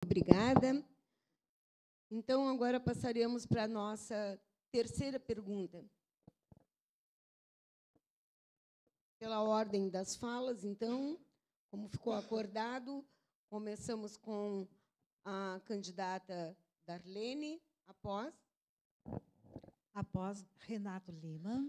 Obrigada. Então, agora passaremos para a nossa terceira pergunta. Pela ordem das falas, então, como ficou acordado, começamos com a candidata Darlene, após Renato Lima.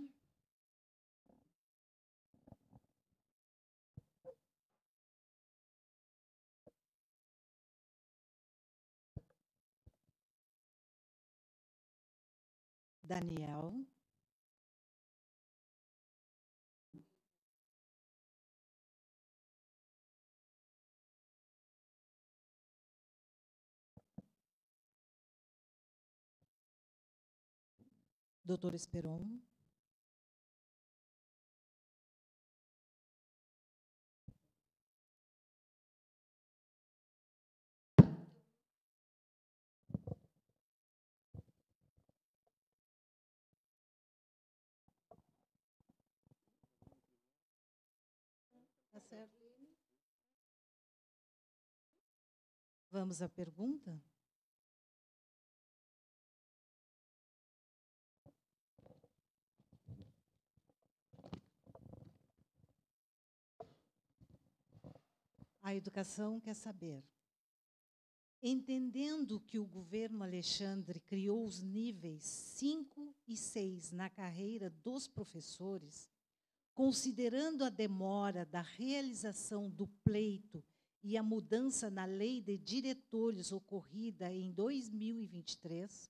Daniel. Doutor Esperon. Tá certo. Vamos à pergunta? A educação quer saber. Entendendo que o governo Alexandre criou os níveis 5 e 6 na carreira dos professores, considerando a demora da realização do pleito e a mudança na lei de diretores ocorrida em 2023,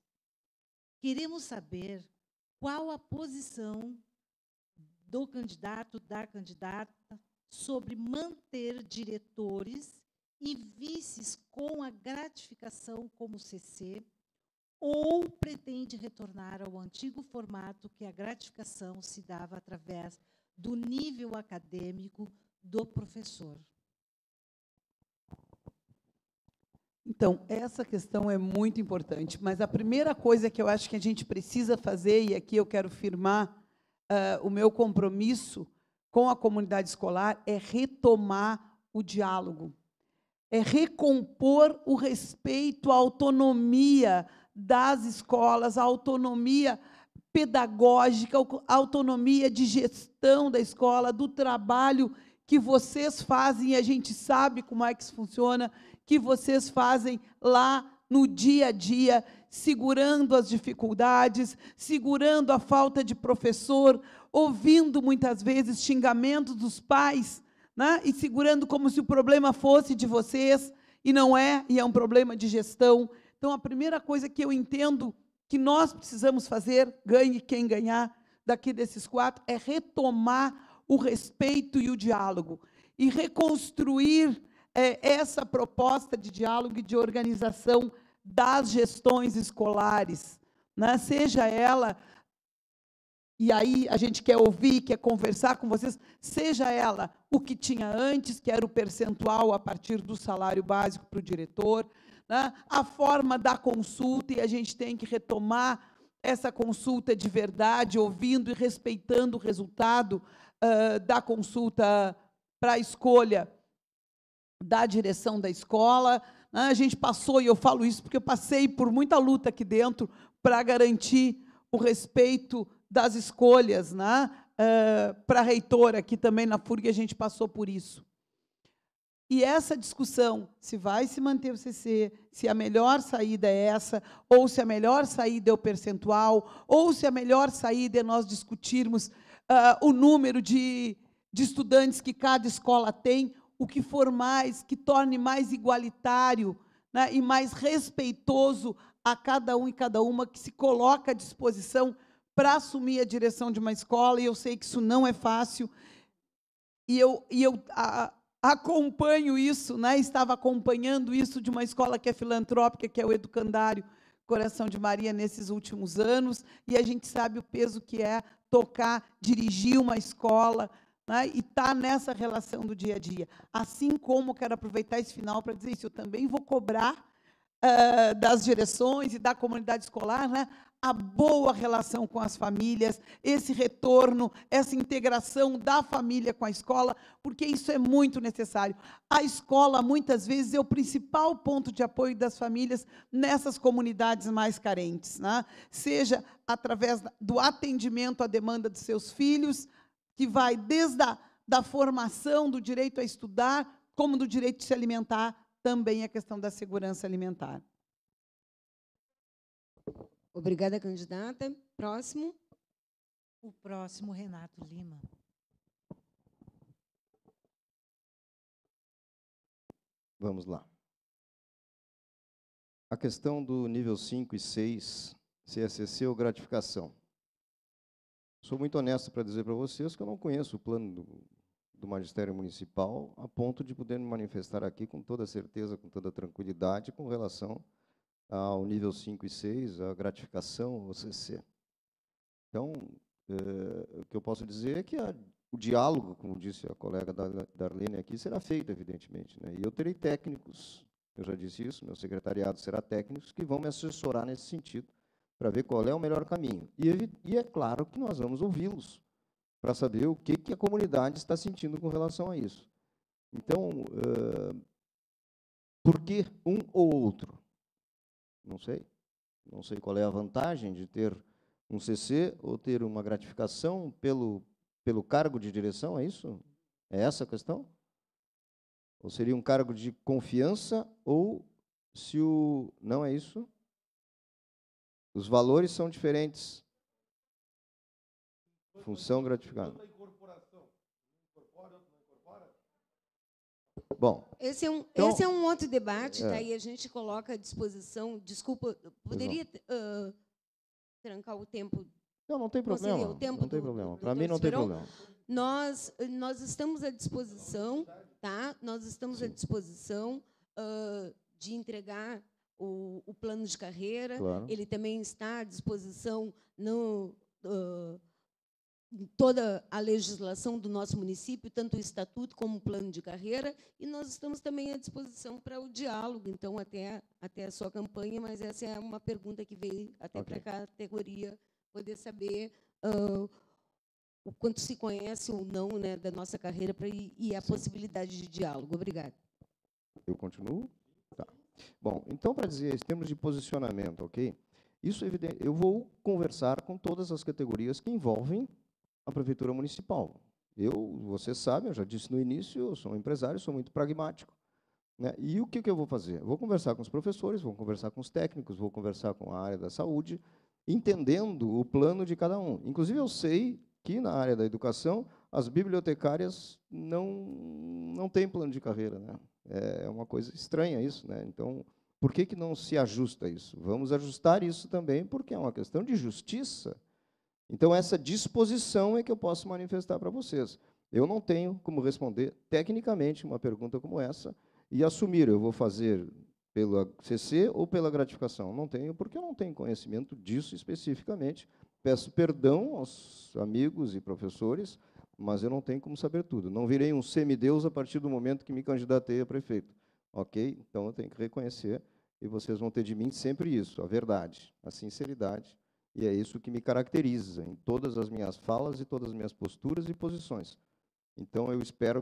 queremos saber qual a posição do candidato, da candidata, sobre manter diretores e vices com a gratificação como CC, ou pretende retornar ao antigo formato que a gratificação se dava através do nível acadêmico do professor. Então, essa questão é muito importante, mas a primeira coisa que eu acho que a gente precisa fazer, e aqui eu quero firmar o meu compromisso com a comunidade escolar, é retomar o diálogo, é recompor o respeito à autonomia das escolas, a autonomia pedagógica, a autonomia de gestão da escola, do trabalho que vocês fazem, e a gente sabe como é que isso funciona, que vocês fazem lá no dia a dia, segurando as dificuldades, segurando a falta de professor, ouvindo muitas vezes xingamentos dos pais, né? E segurando como se o problema fosse de vocês, e não é, e é um problema de gestão. Então, a primeira coisa que eu entendo que nós precisamos fazer, ganhe quem ganhar daqui desses 4, é retomar o respeito e o diálogo, e reconstruir essa proposta de diálogo e de organização das gestões escolares, né? Seja ela, e aí a gente quer ouvir, quer conversar com vocês, seja ela o que tinha antes, que era o percentual a partir do salário básico para o diretor, né? A forma da consulta, e a gente tem que retomar essa consulta de verdade, ouvindo e respeitando o resultado da consulta para a escolha da direção da escola. A gente passou, e eu falo isso porque eu passei por muita luta aqui dentro para garantir o respeito das escolhas, né? Para a reitora, aqui também na FURG, a gente passou por isso. E essa discussão, se vai se manter o CC, se a melhor saída é essa, ou se a melhor saída é o percentual, ou se a melhor saída é nós discutirmos o número de estudantes que cada escola tem, o que for mais, que torne mais igualitário, né, e mais respeitoso a cada um e cada uma que se coloca à disposição para assumir a direção de uma escola, e eu sei que isso não é fácil, e eu acompanho isso, né, estava acompanhando isso de uma escola que é filantrópica, que é o Educandário Coração de Maria, nesses últimos anos, e a gente sabe o peso que é tocar, dirigir uma escola, né, e estar nessa relação do dia a dia. Assim como, quero aproveitar esse final para dizer isso, eu também vou cobrar das direções e da comunidade escolar, né, a boa relação com as famílias, esse retorno, essa integração da família com a escola, porque isso é muito necessário. A escola, muitas vezes, é o principal ponto de apoio das famílias nessas comunidades mais carentes, né? Seja através do atendimento à demanda dos seus filhos, que vai desde da formação do direito a estudar, como do direito de se alimentar, também a questão da segurança alimentar. Obrigada, candidata. Próximo. O próximo, Renato Lima. Vamos lá. A questão do nível 5 e 6, CSC ou gratificação. Sou muito honesto para dizer para vocês que eu não conheço o plano do Magistério Municipal a ponto de poder me manifestar aqui com toda certeza, com toda tranquilidade, com relação ao nível 5 e 6, a gratificação, o CC. Então, o que eu posso dizer é que o diálogo, como disse a colega Darlene aqui, será feito, evidentemente, né? E eu terei técnicos, eu já disse isso, meu secretariado será técnicos, que vão me assessorar nesse sentido, para ver qual é o melhor caminho. E é claro que nós vamos ouvi-los, para saber o que a comunidade está sentindo com relação a isso. Então, por que um ou outro? Não sei. Não sei qual é a vantagem de ter um CC ou ter uma gratificação pelo cargo de direção, é isso? É essa a questão? Ou seria um cargo de confiança, ou se o... Não é isso? Os valores são diferentes. Função gratificada. Bom, Esse é um outro debate, tá? E a gente coloca à disposição. Desculpa, poderia trancar o tempo? Não tem problema. Não tem problema. Para mim não tem problema. Nós estamos à disposição, tá? Nós estamos à disposição de entregar o plano de carreira. Claro. Ele também está à disposição em toda a legislação do nosso município, tanto o estatuto como o plano de carreira, e nós estamos também à disposição para o diálogo, então, até a sua campanha, mas essa é uma pergunta que veio até para a categoria poder saber o quanto se conhece ou não, né, da nossa carreira e a possibilidade de diálogo. Obrigada. Eu continuo? Tá. Bom, então, para dizer, em termos de posicionamento, ok? Isso é evidente. Eu vou conversar com todas as categorias que envolvem a Prefeitura Municipal. Vocês sabem, eu já disse no início, eu sou um empresário, sou muito pragmático, né? E o que eu vou fazer? Eu vou conversar com os professores, vou conversar com os técnicos, vou conversar com a área da saúde, entendendo o plano de cada um. Inclusive, eu sei que, na área da educação, as bibliotecárias não têm plano de carreira, né? É uma coisa estranha isso, né? Então, por que não se ajusta isso? Vamos ajustar isso também, porque é uma questão de justiça. Então, essa disposição é que eu posso manifestar para vocês. Eu não tenho como responder tecnicamente uma pergunta como essa e assumir, eu vou fazer pela CC ou pela gratificação. Não tenho, porque eu não tenho conhecimento disso especificamente. Peço perdão aos amigos e professores, mas eu não tenho como saber tudo. Não virei um semideus a partir do momento que me candidatei a prefeito. Ok? Então, eu tenho que reconhecer, e vocês vão ter de mim sempre isso, a verdade, a sinceridade. E é isso que me caracteriza em todas as minhas falas e todas as minhas posturas e posições. Então, eu espero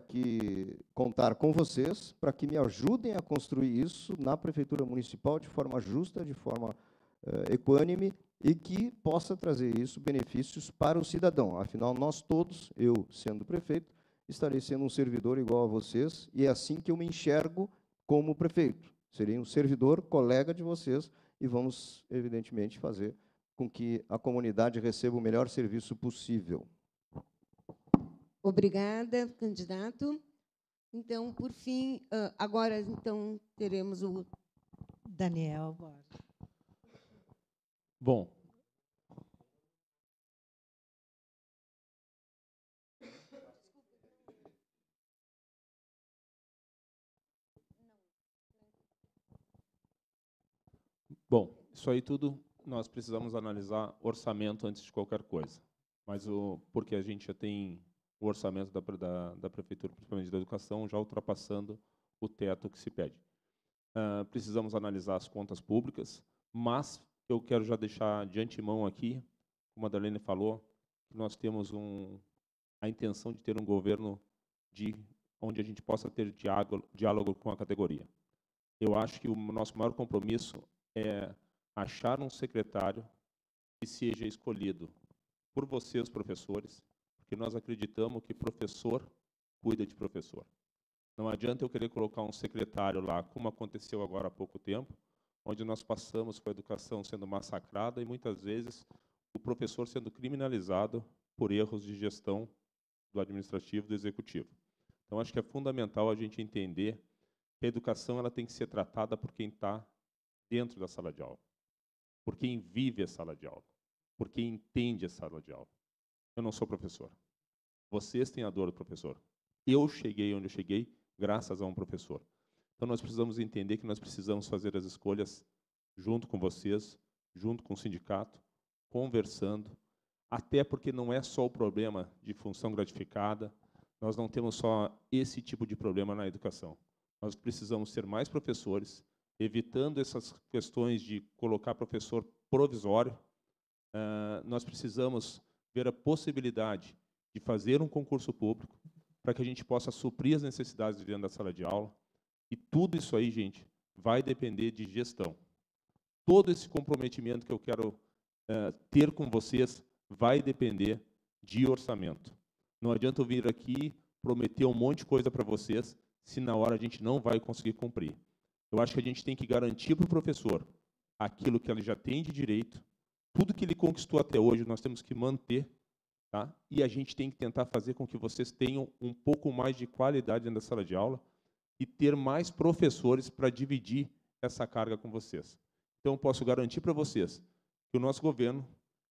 contar com vocês para que me ajudem a construir isso na Prefeitura Municipal de forma justa, de forma equânime, e que possa trazer isso benefícios para o cidadão. Afinal, nós todos, eu sendo prefeito, estarei sendo um servidor igual a vocês, e é assim que eu me enxergo como prefeito. Serei um servidor, colega de vocês, e vamos, evidentemente, fazer com que a comunidade receba o melhor serviço possível. Obrigada, candidato. Então, por fim, agora, então, teremos o... Daniel, bora. Bom, isso aí tudo nós precisamos analisar orçamento antes de qualquer coisa. Mas porque a gente já tem o orçamento da Prefeitura, principalmente da Educação, já ultrapassando o teto que se pede. precisamos analisar as contas públicas, mas eu quero já deixar de antemão aqui, como a Darlene falou, que nós temos a intenção de ter um governo onde a gente possa ter diálogo com a categoria. Eu acho que o nosso maior compromisso é achar um secretário que seja escolhido por vocês, professores, porque nós acreditamos que professor cuida de professor. Não adianta eu querer colocar um secretário lá, como aconteceu agora há pouco tempo, onde nós passamos com a educação sendo massacrada e, muitas vezes, o professor sendo criminalizado por erros de gestão do administrativo e do executivo. Então, acho que é fundamental a gente entender que a educação ela tem que ser tratada por quem está dentro da sala de aula, por quem vive a sala de aula, por quem entende a sala de aula. Eu não sou professor. Vocês têm a dor do professor. Eu cheguei onde eu cheguei graças a um professor. Então, nós precisamos entender que nós precisamos fazer as escolhas junto com vocês, junto com o sindicato, conversando, até porque não é só o problema de função gratificada, nós não temos só esse tipo de problema na educação. Nós precisamos ser mais professores, evitando essas questões de colocar professor provisório. Nós precisamos ver a possibilidade de fazer um concurso público para que a gente possa suprir as necessidades dentro da sala de aula. E tudo isso aí, gente, vai depender de gestão. Todo esse comprometimento que eu quero ter com vocês vai depender de orçamento. Não adianta eu vir aqui prometer um monte de coisa para vocês, se na hora a gente não vai conseguir cumprir. Eu acho que a gente tem que garantir para o professor aquilo que ele já tem de direito, tudo que ele conquistou até hoje nós temos que manter, tá? E a gente tem que tentar fazer com que vocês tenham um pouco mais de qualidade dentro da sala de aula e ter mais professores para dividir essa carga com vocês. Então, eu posso garantir para vocês que o nosso governo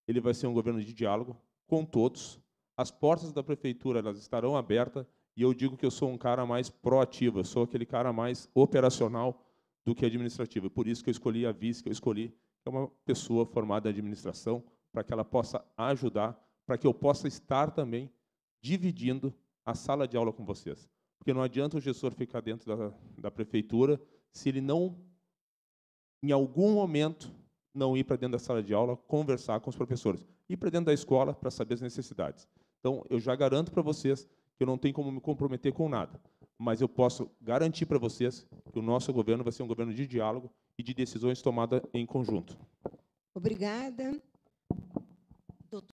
ele vai ser um governo de diálogo com todos. As portas da prefeitura elas estarão abertas e eu digo que eu sou um cara mais proativo, eu sou aquele cara mais operacional do que administrativo. Por isso que eu escolhi a vice, que eu escolhi, que é uma pessoa formada em administração, para que ela possa ajudar, para que eu possa estar também dividindo a sala de aula com vocês. Porque não adianta o gestor ficar dentro da prefeitura se ele não, em algum momento, não ir para dentro da sala de aula, conversar com os professores. Ir para dentro da escola para saber as necessidades. Então, eu já garanto para vocês que eu não tenho como me comprometer com nada. Mas eu posso garantir para vocês que o nosso governo vai ser um governo de diálogo e de decisões tomadas em conjunto. Obrigada.